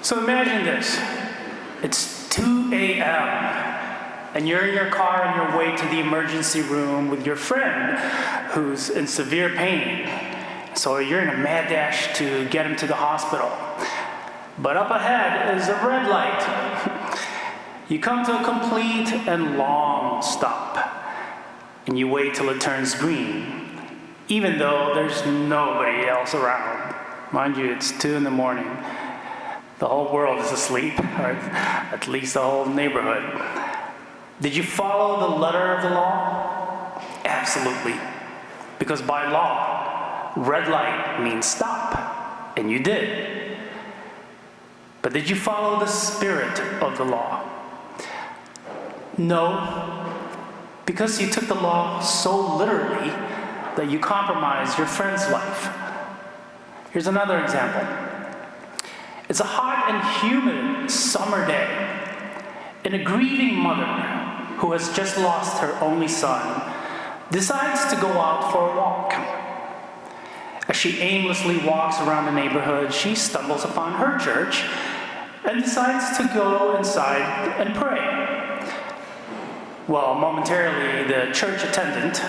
So imagine this. It's 2 a.m. and you're in your car on your way to the emergency room with your friend who's in severe pain. So you're in a mad dash to get him to the hospital. But up ahead is a red light. You come to a complete and long stop, and you wait till it turns green, even though there's nobody else around. Mind you, it's 2 in the morning. The whole world is asleep, or at least the whole neighborhood. Did you follow the letter of the law? Absolutely. Because by law, red light means stop, and you did. But did you follow the spirit of the law? No, because you took the law so literally that you compromised your friend's life. Here's another example. It's a hot and humid summer day, and a grieving mother who has just lost her only son decides to go out for a walk. As she aimlessly walks around the neighborhood, she stumbles upon her church and decides to go inside and pray. Well, momentarily, the church attendant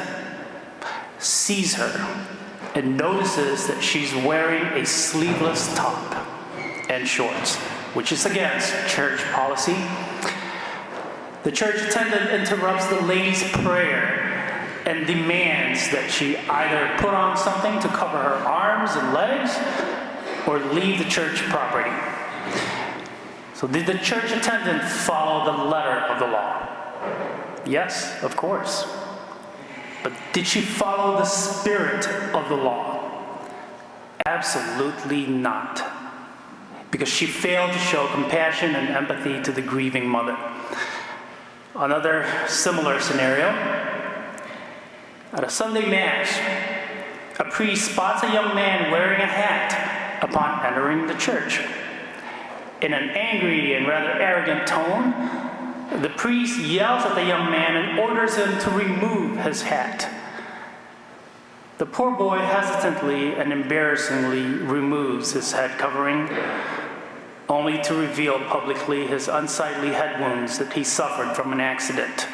sees her and notices that she's wearing a sleeveless top and shorts, which is against church policy. The church attendant interrupts the lady's prayer and demands that she either put on something to cover her arms and legs or leave the church property. So did the church attendant follow the letter of the law? Yes, of course. But did she follow the spirit of the law? Absolutely not. Because she failed to show compassion and empathy to the grieving mother. Another similar scenario. At a Sunday Mass, a priest spots a young man wearing a hat upon entering the church. In an angry and rather arrogant tone, the priest yells at the young man and orders him to remove his hat. The poor boy hesitantly and embarrassingly removes his head covering, only to reveal publicly his unsightly head wounds that he suffered from an accident.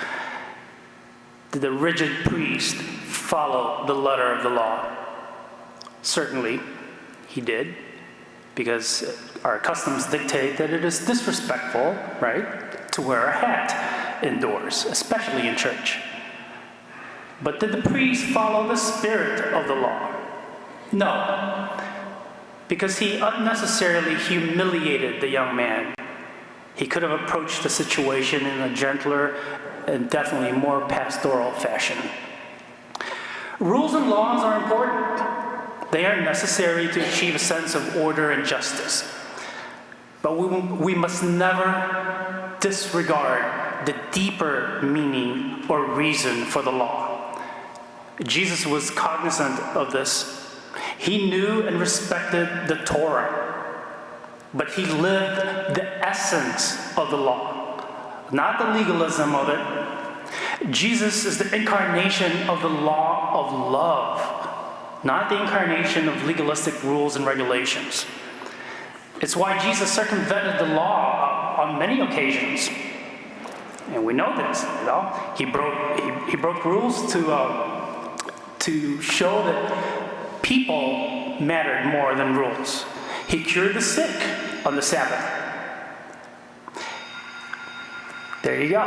Did the rigid priest follow the letter of the law? Certainly, he did, because our customs dictate that it is disrespectful, right, to wear a hat indoors, especially in church. But did the priest follow the spirit of the law? No, because he unnecessarily humiliated the young man. He could have approached the situation in a gentler and definitely more pastoral fashion. Rules and laws are important. They are necessary to achieve a sense of order and justice. But we must never disregard the deeper meaning or reason for the law. Jesus was cognizant of this. He knew and respected the Torah, but he lived the essence of the law, not the legalism of it. Jesus is the incarnation of the law of love, not the incarnation of legalistic rules and regulations. It's why Jesus circumvented the law on many occasions. And we know this, you know. He broke rules to show that people mattered more than rules. He cured the sick on the Sabbath. There you go.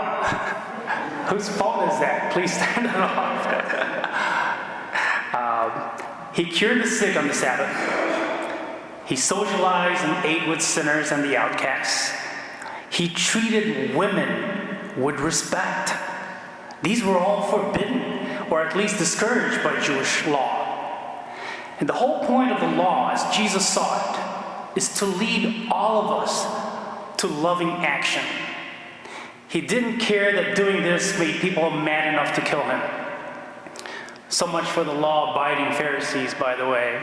Whose phone is that? Please turn it off. He cured the sick on the Sabbath. He socialized and ate with sinners and the outcasts. He treated women with respect. These were all forbidden, or at least discouraged by Jewish law. And the whole point of the law, as Jesus saw it, is to lead all of us to loving action. He didn't care that doing this made people mad enough to kill him. So much for the law-abiding Pharisees, by the way.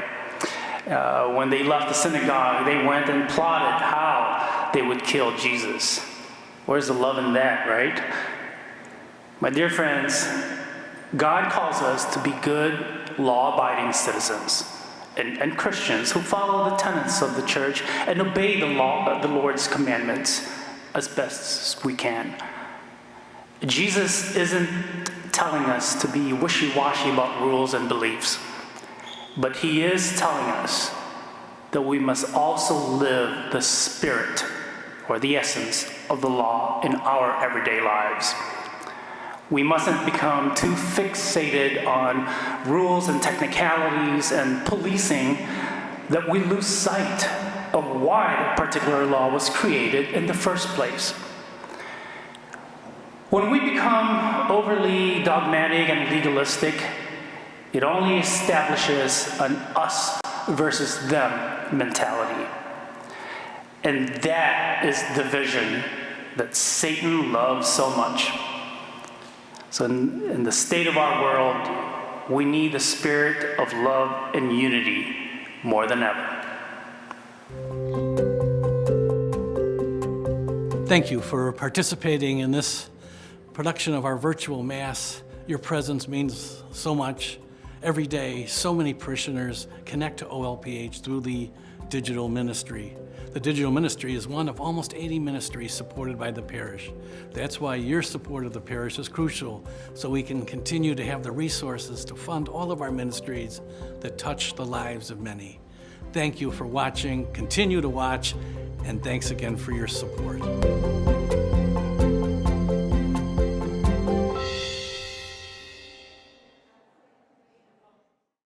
When they left the synagogue, they went and plotted how they would kill Jesus. Where's the love in that, right? My dear friends, God calls us to be good, law-abiding citizens. and Christians who follow the tenets of the church and obey the Lord's commandments as best as we can. Jesus isn't telling us to be wishy-washy about rules and beliefs, but he is telling us that we must also live the spirit or the essence of the law in our everyday lives. We mustn't become too fixated on rules and technicalities and policing that we lose sight of why that particular law was created in the first place. When we become overly dogmatic and legalistic, it only establishes an us versus them mentality. And that is the division that Satan loves so much. So in the state of our world, we need the spirit of love and unity more than ever. Thank you for participating in this production of our virtual Mass. Your presence means so much. Every day, so many parishioners connect to OLPH through the digital ministry. The digital ministry is one of almost 80 ministries supported by the parish. That's why your support of the parish is crucial, so we can continue to have the resources to fund all of our ministries that touch the lives of many. Thank you for watching, continue to watch, and thanks again for your support.